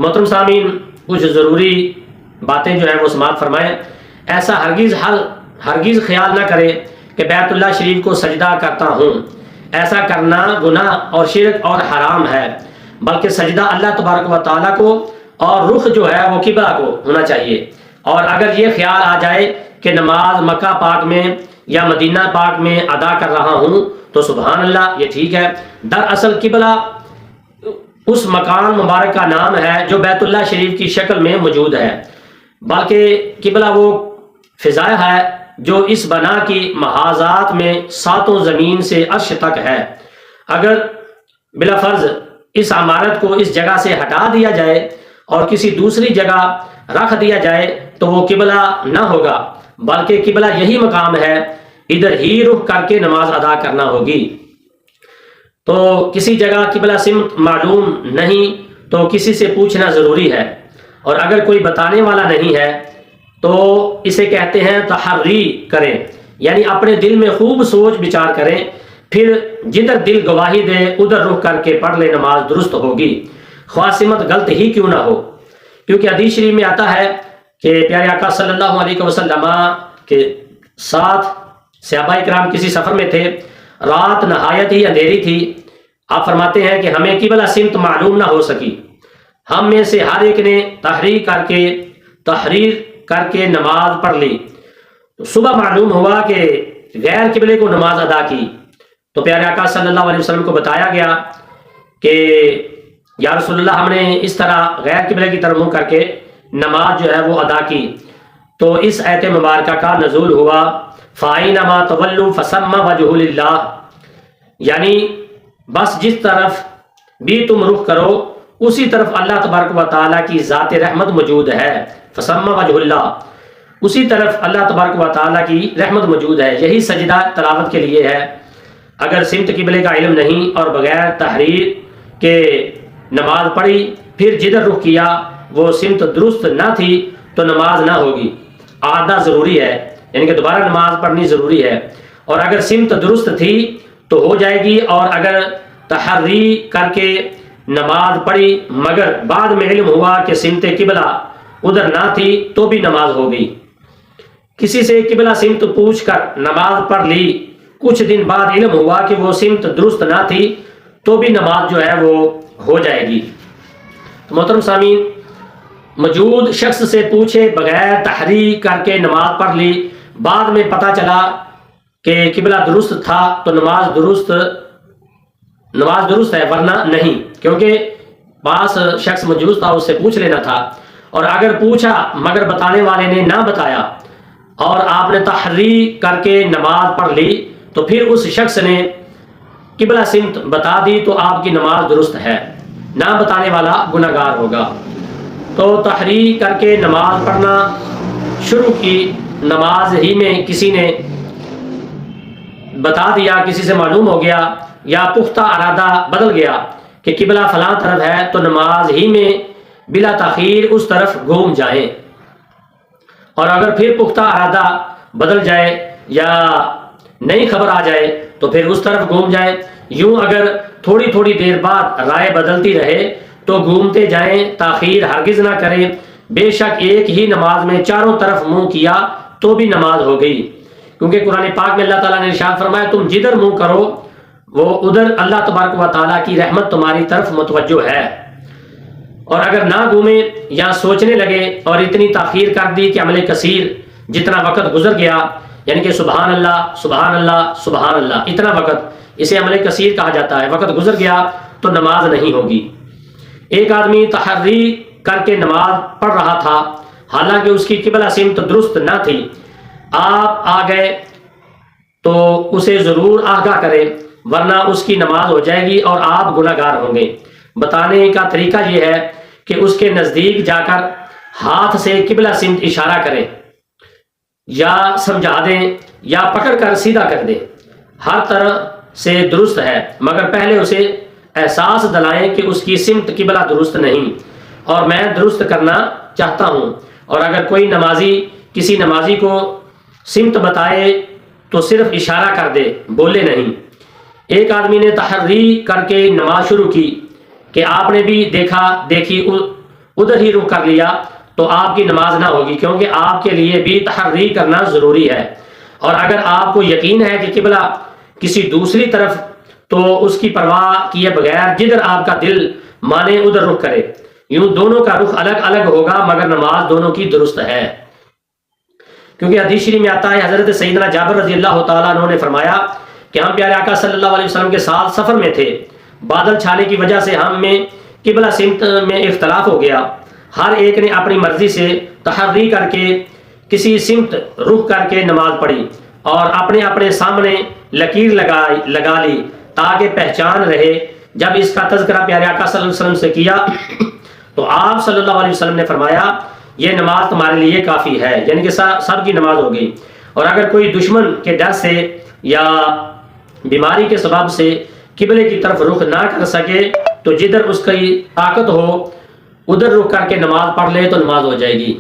تو محترم سامعین، کچھ ضروری باتیں جو ہیں وہ سماعت فرمائیں۔ ایسا ہرگز خیال نہ کرے کہ بیت اللہ شریف کو سجدہ کرتا ہوں، ایسا کرنا گناہ اور شرک اور حرام ہے، بلکہ سجدہ اللہ تبارک و تعالیٰ کو اور رخ جو ہے وہ قبلہ کو ہونا چاہیے۔ اور اگر یہ خیال آ جائے کہ نماز مکہ پاک میں یا مدینہ پاک میں ادا کر رہا ہوں تو سبحان اللہ، یہ ٹھیک ہے۔ دراصل قبلہ اس مکان مبارک کا نام ہے جو بیت اللہ شریف کی شکل میں موجود ہے، بلکہ قبلہ وہ فضا ہے جو اس بنا کی محاذات میں ساتوں زمین سے عرش تک ہے۔ اگر بلا فرض اس عمارت کو اس جگہ سے ہٹا دیا جائے اور کسی دوسری جگہ رکھ دیا جائے تو وہ قبلہ نہ ہوگا، بلکہ قبلہ یہی مقام ہے، ادھر ہی رخ کر کے نماز ادا کرنا ہوگی۔ تو کسی جگہ قبلہ سمت معلوم نہیں تو کسی سے پوچھنا ضروری ہے، اور اگر کوئی بتانے والا نہیں ہے تو اسے کہتے ہیں تحری کریں، یعنی اپنے دل میں خوب سوچ بچار کریں، پھر جدھر دل گواہی دے ادھر رخ کر کے پڑھ لے، نماز درست ہوگی، خواہ سمت غلط ہی کیوں نہ ہو۔ کیونکہ حدیث شریف میں آتا ہے کہ پیارے آقا صلی اللہ علیہ وسلم کے ساتھ صحابہ کرام کسی سفر میں تھے، رات نہایت ہی اندھیری تھی۔ آپ فرماتے ہیں کہ ہمیں قبلہ سمت معلوم نہ ہو سکی، ہم میں سے ہر ایک نے تحریر کر کے نماز پڑھ لی۔ صبح معلوم ہوا کہ غیر قبلے کو نماز ادا کی، تو پیارے آقا صلی اللہ علیہ وسلم کو بتایا گیا کہ یا رسول اللہ، ہم نے اس طرح غیر قبلے کی طرف منہ کر کے نماز جو ہے وہ ادا کی۔ تو اس آیت مبارکہ کا نزول ہوا فَأَيْنَمَا تَوَلُّوا فَثَمَّ وَجْهُ اللَّهِ، یعنی بس جس طرف بھی تم رخ کرو اسی طرف اللہ تبارک و تعالیٰ کی ذات رحمت موجود ہے۔ فَثَمَّ وَجْهُ اللَّهِ، اسی طرف اللہ تبارک و تعالیٰ کی رحمت موجود ہے۔ یہی سجدہ تلاوت کے لیے ہے۔ اگر سمت قبلے کا علم نہیں اور بغیر تحریر کے نماز پڑھی، پھر جدھر رخ کیا وہ سمت درست نہ تھی تو نماز نہ ہوگی، اعادہ ضروری ہے، یعنی کہ دوبارہ نماز پڑھنی ضروری ہے۔ اور اگر سمت درست تھی تو ہو جائے گی، اور اگر تحری کر کے نماز پڑھی مگر بعد میں علم ہوا کہ سمت قبلہ ادھر نہ تھی تو بھی نماز ہو گئی۔ کسی سے قبلہ سمت پوچھ کر نماز پڑھ لی، کچھ دن بعد علم ہوا کہ وہ سمت درست نہ تھی تو بھی نماز جو ہے وہ ہو جائے گی۔ تو محترم سامعین، موجود شخص سے پوچھے بغیر تحریک کر کے نماز پڑھ لی، بعد میں پتہ چلا کہ قبلہ درست تھا تو نماز درست ہے، ورنہ نہیں، کیونکہ پاس شخص موجود تھا، اس سے پوچھ لینا تھا۔ اور اگر پوچھا مگر بتانے والے نے نہ بتایا اور آپ نے تحریک کر کے نماز پڑھ لی تو پھر اس شخص نے قبلہ سمت بتا دی تو آپ کی نماز درست ہے، نہ بتانے والا گناہ گار ہوگا۔ تو تحریک کر کے نماز پڑھنا شروع کی، نماز ہی میں کسی نے بتا دیا، کسی سے معلوم ہو گیا یا پختہ ارادہ بدل گیا کہ قبلہ فلاں طرف ہے، تو نماز ہی میں بلا تاخیر اس طرف گھوم جائیں۔ اور اگر پھر پختہ ارادہ بدل جائے یا نئی خبر آ جائے تو پھر اس طرف گھوم جائیں۔ یوں اگر تھوڑی تھوڑی دیر بعد رائے بدلتی رہے تو گھومتے جائیں، تاخیر ہرگز نہ کریں۔ بے شک ایک ہی نماز میں چاروں طرف منہ کیا تو بھی نماز ہو گئی، کیونکہ قرآن پاک میں اللہ تعالیٰ نے ارشاد فرمایا تم جدھر منہ کرو وہ ادھر اللہ تبارک و تعالیٰ کی رحمت تمہاری طرف متوجہ ہے۔ اور اگر نہ گھومیں یا سوچنے لگے اور اتنی تاخیر کر دی کہ عمل کثیر جتنا وقت گزر گیا، یعنی کہ سبحان اللہ سبحان اللہ سبحان اللہ، اتنا وقت، اسے عمل کثیر کہا جاتا ہے، وقت گزر گیا تو نماز نہیں ہوگی۔ ایک آدمی تحری کر کے نماز پڑھ رہا تھا حالانکہ اس کی قبلہ سمت درست نہ تھی، آپ آ گئے تو اسے ضرور آگاہ کریں، ورنہ اس کی نماز ہو جائے گی اور آپ گناہ گار ہوں گے۔ بتانے کا طریقہ یہ ہے کہ اس کے نزدیک جا کر ہاتھ سے قبلہ سمت اشارہ کریں، یا سمجھا دیں یا پکڑ کر سیدھا کر دیں، ہر طرح سے درست ہے، مگر پہلے اسے احساس دلائیں کہ اس کی سمت قبلہ درست نہیں اور میں درست کرنا چاہتا ہوں۔ اور اگر کوئی نمازی کسی نمازی کو سمت بتائے تو صرف اشارہ کر دے، بولے نہیں۔ ایک آدمی نے تحری کر کے نماز شروع کی کہ آپ نے بھی دیکھی ادھر ہی رخ کر لیا تو آپ کی نماز نہ ہوگی، کیونکہ آپ کے لیے بھی تحری کرنا ضروری ہے۔ اور اگر آپ کو یقین ہے کہ قبلہ کسی دوسری طرف تو اس کی پرواہ کیے بغیر جدھر آپ کا دل مانے ادھر رخ کرے، یوں دونوں کا رخ الگ الگ ہوگا مگر نماز دونوں کی درست ہے۔ کیونکہ حدیث شریف میں آتا ہے حضرت سیدنا جابر رضی اللہ تعالیٰ عنہ نے فرمایا کہ ہم پیارے آقا صلی اللہ علیہ وسلم کے ساتھ سفر میں تھے، بادل چھانے کی وجہ سے ہم میں قبلہ سمت میں اختلاف ہو گیا، ہر ایک نے اپنی مرضی سے تحری کر کے کسی سمت رخ کر کے نماز پڑھی اور اپنے اپنے سامنے لکیر لگا لی تاکہ پہچان رہے۔ جب اس کا تذکرہ پیارے آقا صلی اللہ علیہ وسلم سے کیا تو آپ صلی اللہ علیہ وسلم نے فرمایا یہ نماز تمہارے لیے کافی ہے، یعنی کہ سب کی نماز ہو گئی۔ اور اگر کوئی دشمن کے ڈر سے یا بیماری کے سبب سے قبلے کی طرف رخ نہ کر سکے تو جدھر اس کی طاقت ہو ادھر رخ کر کے نماز پڑھ لے تو نماز ہو جائے گی۔